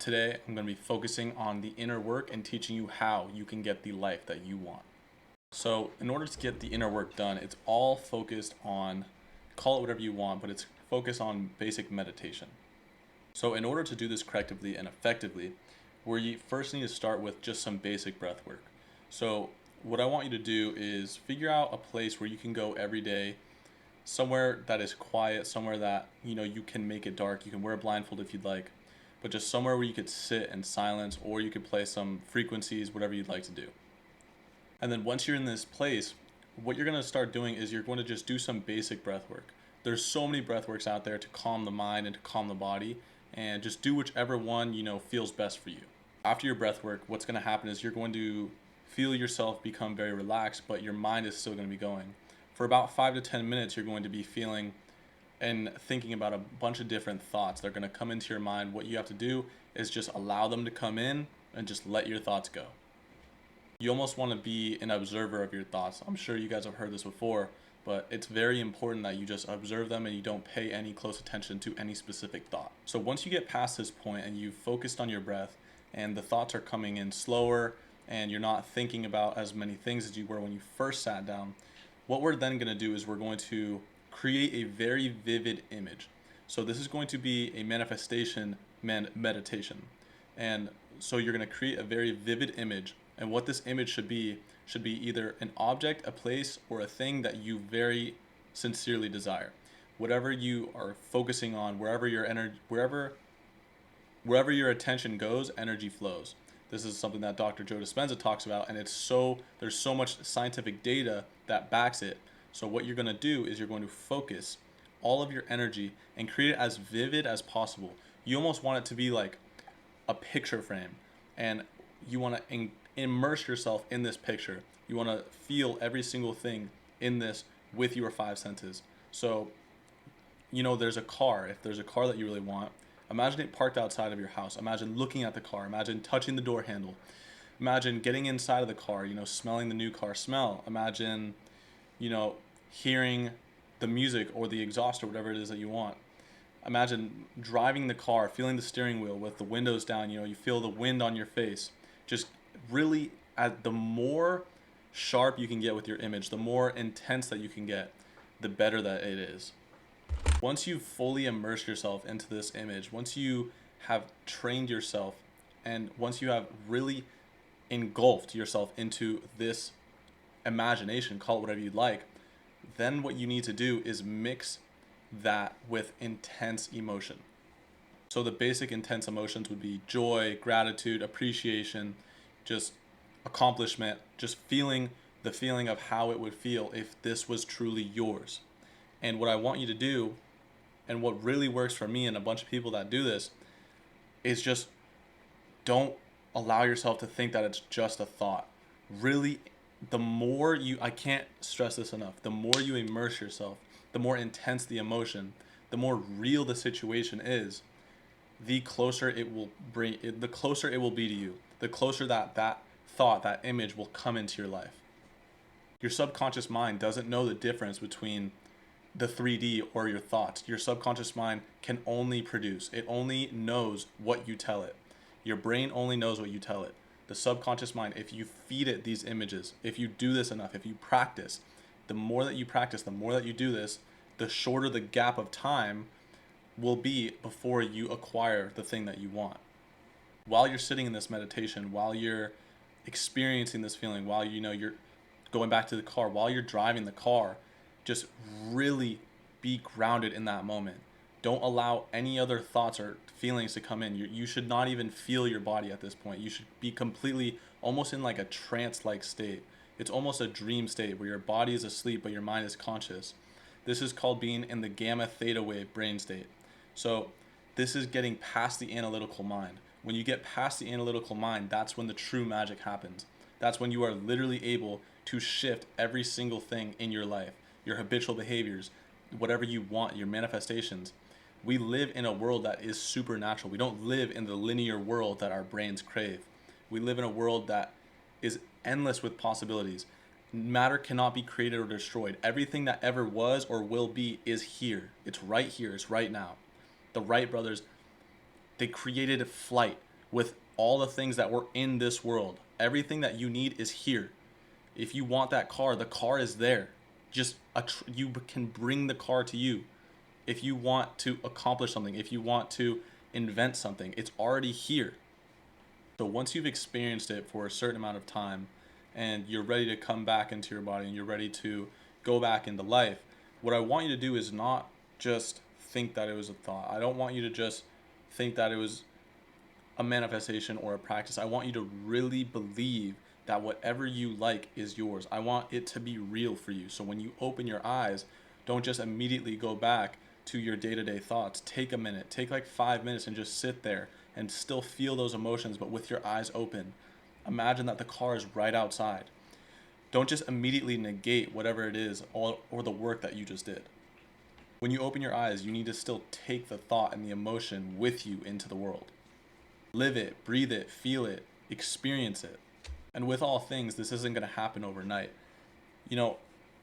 Today, I'm going to be focusing on the inner work and teaching you how you can get the life that you want. So, in order to get the inner work done, it's all focused on, call it whatever you want, but it's focused on basic meditation. So, in order to do this correctly and effectively, we first need to start with just some basic breath work. So, what I want you to do is figure out a place where you can go every day, somewhere that is quiet, somewhere that you can make it dark. You can wear a blindfold if you'd like, but just somewhere where you could sit in silence, or you could play some frequencies, whatever you'd like to do. And then once you're in this place, what you're going to start doing is you're going to just do some basic breath work. There's so many breath works out there to calm the mind and to calm the body, and just do whichever one feels best for you. After your breath work, what's going to happen is you're going to feel yourself become very relaxed, but your mind is still going to be going. For about 5 to 10 minutes, you're going to be feeling and thinking about a bunch of different thoughts. They're going to come into your mind. What you have to do is just allow them to come in and just let your thoughts go. You almost want to be an observer of your thoughts. I'm sure you guys have heard this before, but it's very important that you just observe them and you don't pay any close attention to any specific thought. So once you get past this point and you've focused on your breath and the thoughts are coming in slower and you're not thinking about as many things as you were when you first sat down, what we're then going to do is we're going to create a very vivid image. So this is going to be a manifestation meditation. And so you're going to create a very vivid image. And what this image should be either an object, a place, or a thing that you very sincerely desire. Whatever you are focusing on, wherever your energy, wherever your attention goes, energy flows. This is something that Dr. Joe Dispenza talks about, and there's so much scientific data that backs it. So what you're going to do is you're going to focus all of your energy and create it as vivid as possible. You almost want it to be like a picture frame, and you want to immerse yourself in this picture. You want to feel every single thing in this with your five senses. So, there's a car. If there's a car that you really want, imagine it parked outside of your house. Imagine looking at the car. Imagine touching the door handle. Imagine getting inside of the car, smelling the new car smell. Imagine, hearing the music or the exhaust or whatever it is that you want. Imagine driving the car, feeling the steering wheel with the windows down, you feel the wind on your face. Just really, the more sharp you can get with your image, the more intense that you can get, the better that it is. Once you fully immerse yourself into this image, once you have trained yourself, and once you have really engulfed yourself into this imagination, call it whatever you'd like, then what you need to do is mix that with intense emotion. So the basic intense emotions would be joy, gratitude, appreciation, just accomplishment, just feeling the feeling of how it would feel if this was truly yours. And what I want you to do, and what really works for me and a bunch of people that do this, is just don't allow yourself to think that it's just a thought. Really, I can't stress this enough, the more you immerse yourself, the more intense the emotion, the more real the situation is, the closer it will be to you, the closer that thought, that image will come into your life. Your subconscious mind doesn't know the difference between the 3D or your thoughts. Your subconscious mind can only produce. It only knows what you tell it. Your brain only knows what you tell it. The subconscious mind, if you feed it these images, if you do this enough, if you practice, the more that you practice, the more that you do this, the shorter the gap of time will be before you acquire the thing that you want. While you're sitting in this meditation, while you're experiencing this feeling, while you're going back to the car, while you're driving the car, just really be grounded in that moment. Don't allow any other thoughts or feelings to come in. You should not even feel your body at this point. You should be completely almost in like a trance-like state. It's almost a dream state where your body is asleep but your mind is conscious. This is called being in the gamma theta wave brain state. So this is getting past the analytical mind. When you get past the analytical mind, that's when the true magic happens. That's when you are literally able to shift every single thing in your life, your habitual behaviors, whatever you want, your manifestations. We live in a world that is supernatural. We don't live in the linear world that our brains crave. We live in a world that is endless with possibilities. Matter cannot be created or destroyed. Everything that ever was or will be is here. It's right here. It's right now. The Wright brothers, they created flight. with all the things that were in this world. Everything that you need is here. If you want that car, the car is there. Just you can bring the car to you. If you want to accomplish something, if you want to invent something, it's already here. So once you've experienced it for a certain amount of time and you're ready to come back into your body and you're ready to go back into life, what I want you to do is not just think that it was a thought. I don't want you to just think that it was a manifestation or a practice. I want you to really believe that whatever you like is yours. I want it to be real for you. So when you open your eyes, don't just immediately go back to your day-to-day thoughts. Take a minute, take like 5 minutes and just sit there and still feel those emotions, but with your eyes open. Imagine that the car is right outside. Don't just immediately negate whatever it is or the work that you just did. When you open your eyes, you need to still take the thought and the emotion with you into the world. Live it, breathe it, feel it, experience it. And with all things, this isn't going to happen overnight. You know,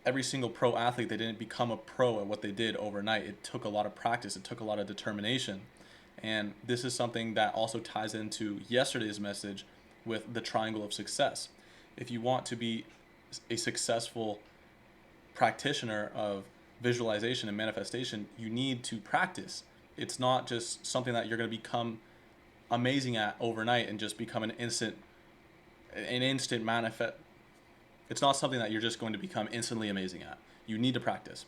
every single pro athlete, they didn't become a pro at what they did overnight. It took a lot of practice. It took a lot of determination. And this is something that also ties into yesterday's message with the triangle of success. If you want to be a successful practitioner of visualization and manifestation, you need to practice. It's not just something that you're going to become amazing at overnight and just become an instant manifest. It's not something that you're just going to become instantly amazing at. You need to practice.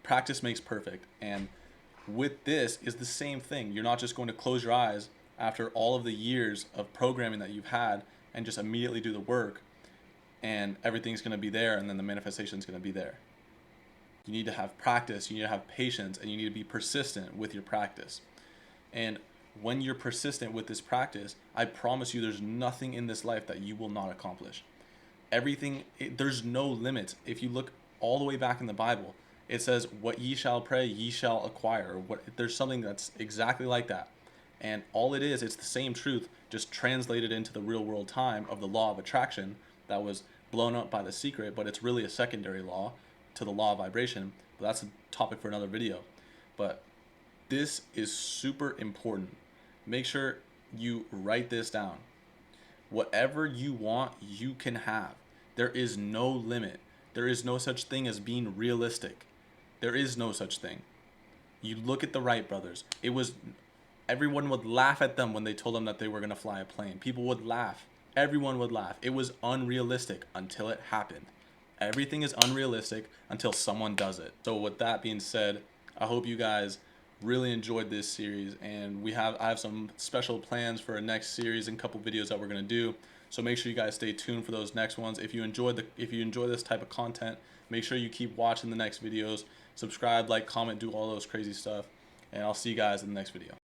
Practice makes perfect. And with this is the same thing. You're not just going to close your eyes after all of the years of programming that you've had and just immediately do the work and everything's going to be there and then the manifestation is going to be there. You need to have practice, you need to have patience, and you need to be persistent with your practice. And when you're persistent with this practice, I promise you there's nothing in this life that you will not accomplish. There's no limit. If you look all the way back in the Bible, it says, what ye shall pray, ye shall acquire. There's something that's exactly like that. And all it is, it's the same truth, just translated into the real world time of the law of attraction that was blown up by The Secret, but it's really a secondary law to the law of vibration. But that's a topic for another video. But this is super important. Make sure you write this down. Whatever you want, you can have. There is no limit. There is no such thing as being realistic. There is no such thing. You look at the Wright brothers. Everyone would laugh at them when they told them that they were going to fly a plane. People would laugh. Everyone would laugh. It was unrealistic until it happened. Everything is unrealistic until someone does it. So with that being said, I hope you guys really enjoyed this series, and I have some special plans for a next series and a couple videos that we're going to do. So make sure you guys stay tuned for those next ones. If you enjoy this type of content, make sure you keep watching the next videos. Subscribe, like, comment, do all those crazy stuff, and I'll see you guys in the next video.